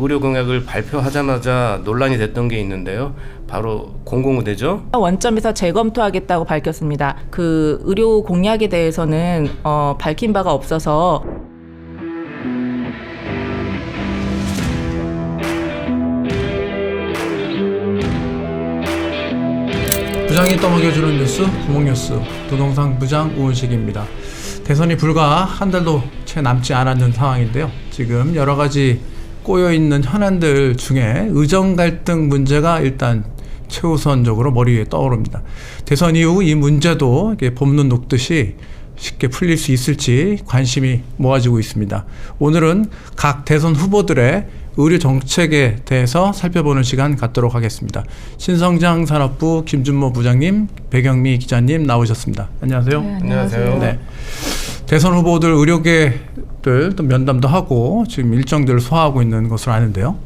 의료 공약을 발표하자마자 논란이 됐던 게 있는데요. 바로 공공의대죠. 원점에서 재검토하겠다고 밝혔습니다. 그 의료 공약에 대해서는 밝힌 바가 없어서 부장이 떠먹여주는 뉴스, 구목뉴스, 부동산 부장 우은식입니다. 대선이 불과 한 달도 채 남지 않았는 상황인데요. 지금 여러 가지 꼬여있는 현안들 중에 의정 갈등 문제가 일단 최우선적으로 머리 위에 떠오릅니다. 대선 이후 이 문제도 봄눈 녹듯이 쉽게 풀릴 수 있을지 관심이 모아지고 있습니다. 오늘은 각 대선 후보들의 의료 정책에 대해서 살펴보는 시간 갖도록 하겠습니다. 신성장 산업부 김준모 부장님, 배경미 기자님 나오셨습니다. 안녕하세요. 네, 안녕하세요. 네. 대선 후보들 의료계들 또 면담도 하고 지금 일정들을 소화하고 있는 것으로 아는데요.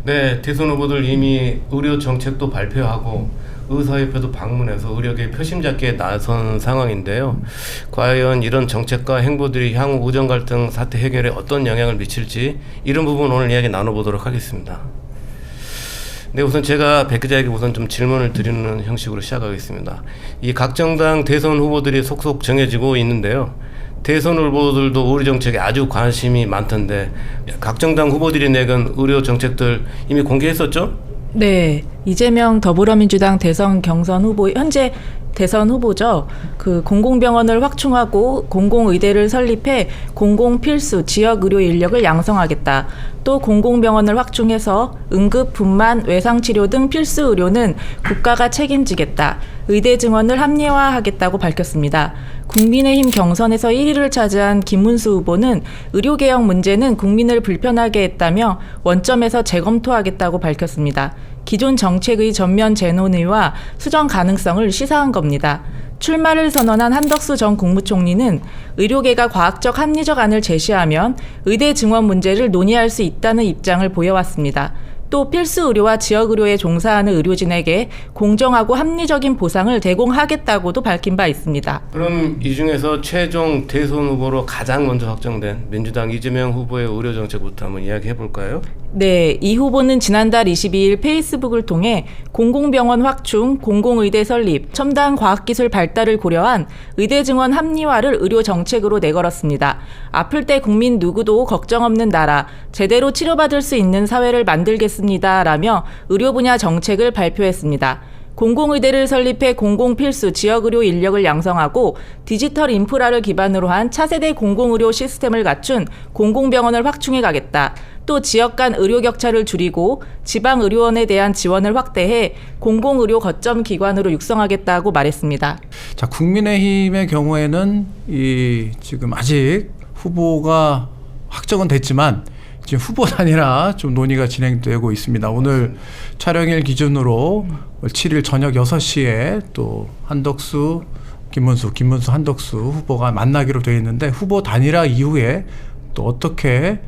네, 대선 후보들 이미 의료 정책도 발표하고 의사협회도 방문해서 의료계 표심 잡기에 나선 상황인데요. 과연 이런 정책과 행보들이 향후 의정 갈등 사태 해결에 어떤 영향을 미칠지 이런 부분 오늘 이야기 나눠보도록 하겠습니다. 네, 우선 제가 백 기자에게 우선 좀 질문을 드리는 형식으로 시작하겠습니다. 이 각 정당 대선 후보들이 속속 정해지고 있는데요. 대선 후보들도 의료 정책에 아주 관심이 많던데 각 정당 후보들이 내건 의료 정책들 이미 공개했었죠? 네, 이재명 더불어민주당 대선 경선 후보, 현재 대선 후보죠. 그 공공병원을 확충하고 공공의대를 설립해 공공필수 지역의료 인력을 양성하겠다. 또 공공병원을 확충해서 응급, 분만, 외상치료 등 필수 의료는 국가가 책임지겠다. 의대 증원을 합리화하겠다고 밝혔습니다. 국민의힘 경선에서 1위를 차지한 김문수 후보는 의료개혁 문제는 국민을 불편하게 했다며 원점에서 재검토하겠다고 밝혔습니다. 기존 정책의 전면 재논의와 수정 가능성을 시사한 겁니다. 출마를 선언한 한덕수 전 국무총리는 의료계가 과학적 합리적 안을 제시하면 의대 증원 문제를 논의할 수 있다는 입장을 보여왔습니다. 또 필수 의료와 지역 의료에 종사하는 의료진에게 공정하고 합리적인 보상을 제공하겠다고도 밝힌 바 있습니다. 그럼 이 중에서 최종 대선 후보로 가장 먼저 확정된 민주당 이재명 후보의 의료 정책부터 한번 이야기해 볼까요? 네, 이 후보는 지난달 22일 페이스북을 통해 공공병원 확충, 공공의대 설립, 첨단 과학기술 발달을 고려한 의대 증원 합리화를 의료 정책으로 내걸었습니다. 아플 때 국민 누구도 걱정 없는 나라, 제대로 치료받을 수 있는 사회를 만들겠습니다. 라며 의료 분야 정책을 발표했습니다. 공공의대를 설립해 공공필수 지역의료 인력을 양성하고 디지털 인프라를 기반으로 한 차세대 공공의료 시스템을 갖춘 공공병원을 확충해 가겠다. 또 지역 간 의료 격차를 줄이고 지방의료원에 대한 지원을 확대해 공공의료 거점 기관으로 육성하겠다고 말했습니다. 자, 국민의힘의 경우에는 지금 아직 후보가 확정은 됐지만 지금 후보 단위라 좀 논의가 진행되고 있습니다. 오늘 촬영일 기준으로 7일 저녁 6시에 또 한덕수, 김문수 한덕수 후보가 만나기로 되어 있는데 후보 단일화 이후에 또 어떻게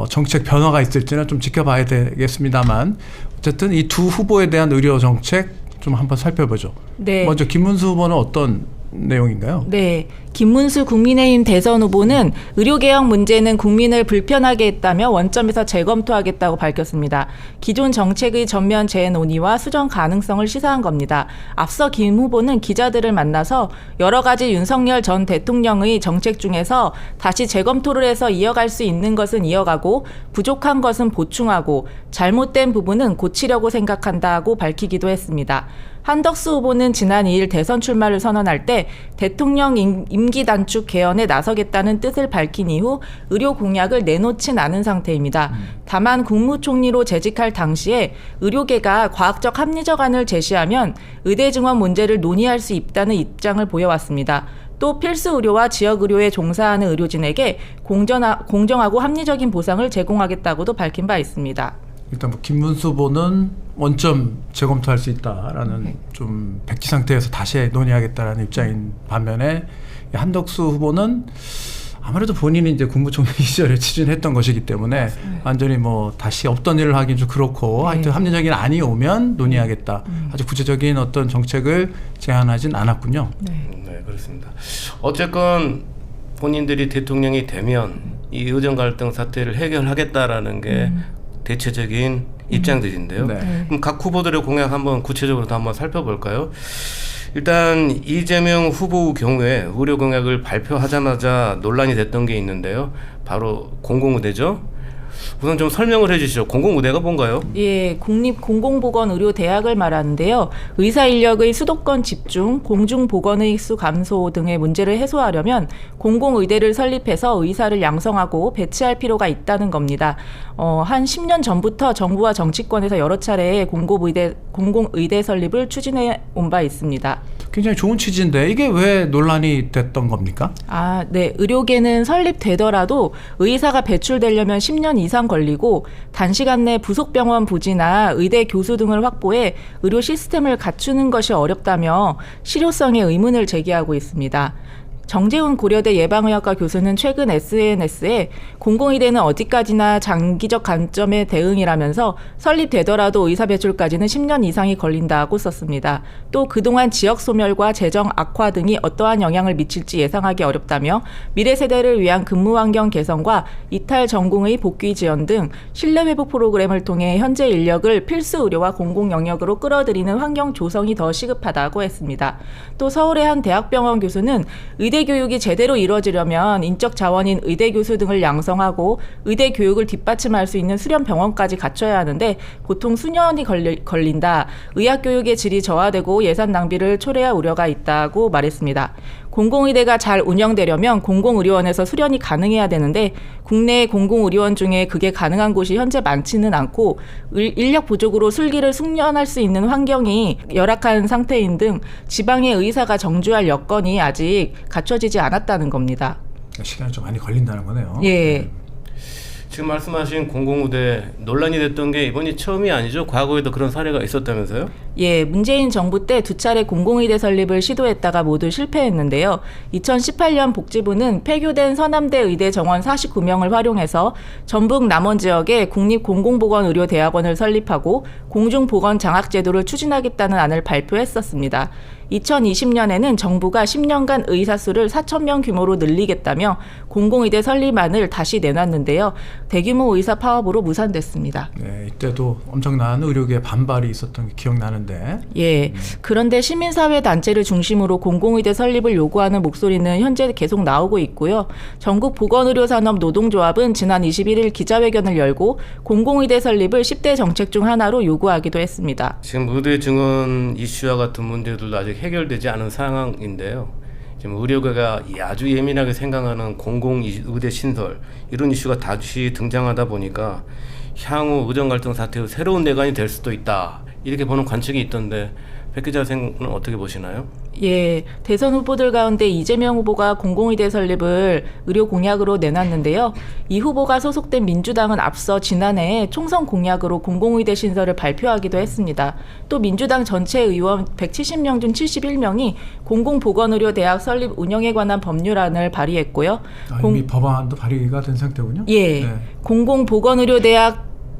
정책 변화가 있을지는 좀 지켜봐야 되겠습니다만 어쨌든 이 두 후보에 대한 의료 정책 좀 한번 살펴보죠. 네. 먼저 김문수 후보는 어떤 내용인가요? 네, 김문수 국민의힘 대선 후보는 의료개혁 문제는 국민을 불편하게 했다며 원점에서 재검토하겠다고 밝혔습니다. 기존 정책의 전면 재논의와 수정 가능성을 시사한 겁니다. 앞서 김 후보는 기자들을 만나서 여러 가지 윤석열 전 대통령의 정책 중에서 다시 재검토를 해서 이어갈 수 있는 것은 이어가고 부족한 것은 보충하고 잘못된 부분은 고치려고 생각한다고 밝히기도 했습니다. 한덕수 후보는 지난 2일 대선 출마를 선언할 때 대통령 임기 단축 개헌에 나서겠다는 뜻을 밝힌 이후 의료 공약을 내놓진 않은 상태입니다. 다만 국무총리로 재직할 당시에 의료계가 과학적 합리적 안을 제시하면 의대 증원 문제를 논의할 수 있다는 입장을 보여왔습니다. 또 필수 의료와 지역 의료에 종사하는 의료진에게 공정하고 합리적인 보상을 제공하겠다고도 밝힌 바 있습니다. 일단 김문수 후보는 원점 재검토할 수 있다라는 좀 백지 상태에서 다시 논의하겠다라는 입장인 반면에 한덕수 후보는 아무래도 본인이 이제 국무총리 시절에 추진했던 것이기 때문에 완전히 뭐 다시 없던 일을 하긴 좀 그렇고 하여튼 합리적인 안이 오면 논의하겠다. 아주 구체적인 어떤 정책을 제안하진 않았군요. 네, 그렇습니다. 어쨌건 본인들이 대통령이 되면 이 의정 갈등 사태를 해결하겠다라는 게 대체적인 입장들인데요. 네. 그럼 각 후보들의 공약 한번 구체적으로 한번 살펴볼까요? 일단 이재명 후보 경우에 의료 공약을 발표하자마자 논란이 됐던 게 있는데요. 바로 공공의대죠. 우선 좀 설명을 해주시죠. 공공의대가 뭔가요? 예, 국립공공보건의료대학을 말하는데요. 의사 인력의 수도권 집중, 공중보건의 수 감소 등의 문제를 해소하려면 공공의대를 설립해서 의사를 양성하고 배치할 필요가 있다는 겁니다. 한 10년 전부터 정부와 정치권에서 여러 차례 공공의대 설립을 추진해 온 바 있습니다. 굉장히 좋은 취지인데 이게 왜 논란이 됐던 겁니까? 아, 네. 의료계는 설립되더라도 의사가 배출되려면 10년 이상 걸리고 단시간 내 부속병원 부지나 의대 교수 등을 확보해 의료 시스템을 갖추는 것이 어렵다며 실효성에 의문을 제기하고 있습니다. 정재훈 고려대 예방의학과 교수는 최근 SNS에 공공의대는 어디까지나 장기적 관점의 대응이라면서 설립되더라도 의사 배출까지는 10년 이상이 걸린다고 썼습니다. 또 그동안 지역 소멸과 재정 악화 등이 어떠한 영향을 미칠지 예상하기 어렵다며 미래 세대를 위한 근무 환경 개선과 이탈 전공의 복귀 지원 등 신뢰 회복 프로그램을 통해 현재 인력을 필수 의료와 공공 영역으로 끌어들이는 환경 조성이 더 시급하다고 했습니다. 또 서울의 한 대학병원 교수는 의대 교육이 제대로 이루어지려면 인적 자원인 의대 교수 등을 양성하고 의대 교육을 뒷받침할 수 있는 수련 병원까지 갖춰야 하는데 보통 수년이 걸린다. 의학 교육의 질이 저하되고 예산 낭비를 초래할 우려가 있다고 말했습니다. 공공의대가 잘 운영되려면 공공의료원에서 수련이 가능해야 되는데 국내 공공의료원 중에 그게 가능한 곳이 현재 많지는 않고 인력 부족으로 술기를 숙련할 수 있는 환경이 열악한 상태인 등 지방의 의사가 정주할 여건이 아직 갖춰지지 않았다는 겁니다. 시간이 좀 많이 걸린다는 거네요. 예. 지금 말씀하신 공공의대 논란이 됐던 게 이번이 처음이 아니죠? 과거에도 그런 사례가 있었다면서요? 예, 문재인 정부 때 두 차례 공공의대 설립을 시도했다가 모두 실패했는데요. 2018년 복지부는 폐교된 서남대 의대 정원 49명을 활용해서 전북 남원 지역에 국립공공보건의료대학원을 설립하고 공중보건 장학제도를 추진하겠다는 안을 발표했었습니다. 2020년에는 정부가 10년간 의사 수를 4,000명 규모로 늘리겠다며 공공의대 설립안을 다시 내놨는데요. 대규모 의사 파업으로 무산됐습니다. 네, 이때도 엄청난 의료계 반발이 있었던 게 기억나는데. 예. 그런데 시민사회 단체를 중심으로 공공의대 설립을 요구하는 목소리는 현재 계속 나오고 있고요. 전국 보건의료산업 노동조합은 지난 21일 기자회견을 열고 공공의대 설립을 10대 정책 중 하나로 요구하기도 했습니다. 지금 의대 증원 이슈와 같은 문제들도 아직 해결되지 않은 상황인데요. 지금 의료계가 아주 예민하게 생각하는 공공의대 신설 이런 이슈가 다시 등장하다 보니까 향후 의정 갈등 사태의 새로운 내관이 될 수도 있다. 이렇게 보는 관측이 있던데 백 기자 생각은 어떻게 보시나요? 예, 대선 후보들 가운데 이재명 후보가 공공의대 설립을 의료 공약으로 내놨는데요. 이 후보가 소속된 민주당은 앞서 지난해 총선 공약으로 공공의대 신설을 발표하기도 했습니다. 또 민주당 전체 의원 170명 중 71명이 공공보건의료대학 설립 운영에 관한 법률안을 발의했고요. 이미 법안도 발의가 된 상태군요. 예, 네.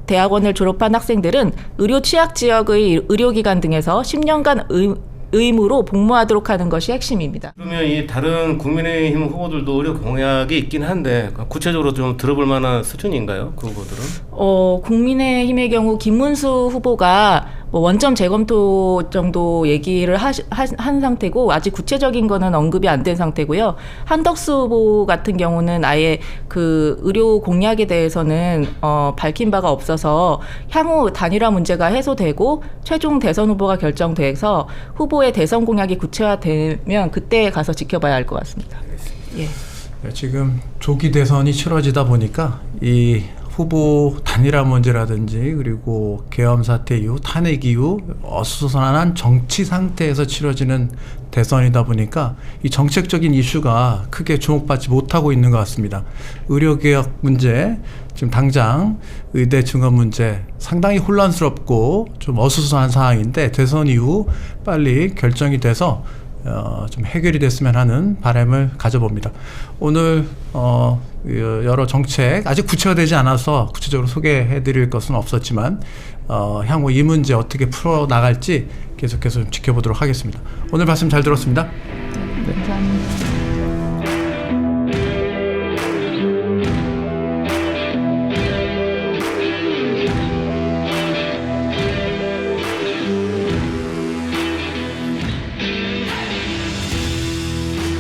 대학원을 졸업한 학생들은 의료 취약 지역의 의료기관 등에서 10년간 의무로 복무하도록 하는 것이 핵심입니다. 그러면 이 다른 국민의힘 후보들도 의료 공약이 있긴 한데 구체적으로 좀 들어볼 만한 수준인가요? 그 후보들은? 국민의힘의 경우 김문수 후보가 원점 재검토 정도 얘기를 한 상태고 아직 구체적인 거는 언급이 안 된 상태고요. 한덕수 후보 같은 경우는 아예 그 의료 공약에 대해서는 밝힌 바가 없어서 향후 단일화 문제가 해소되고 최종 대선 후보가 결정돼서 후보의 대선 공약이 구체화되면 그때 가서 지켜봐야 할 것 같습니다. 예. 네, 지금 조기 대선이 치러지다 보니까 이 후보 단일화 문제라든지 그리고 계엄 사태 이후 탄핵 이후 어수선한 정치 상태에서 치러지는 대선이다 보니까 이 정책적인 이슈가 크게 주목받지 못하고 있는 것 같습니다. 의료개혁 문제, 지금 당장 의대 증원 문제 상당히 혼란스럽고 좀 어수선한 상황인데 대선 이후 빨리 결정이 돼서 좀 해결이 됐으면 하는 바람을 가져봅니다. 오늘 여러 정책 아직 구체화되지 않아서 구체적으로 소개해드릴 것은 없었지만 향후 이 문제 어떻게 풀어나갈지 계속해서 좀 지켜보도록 하겠습니다. 오늘 말씀 잘 들었습니다.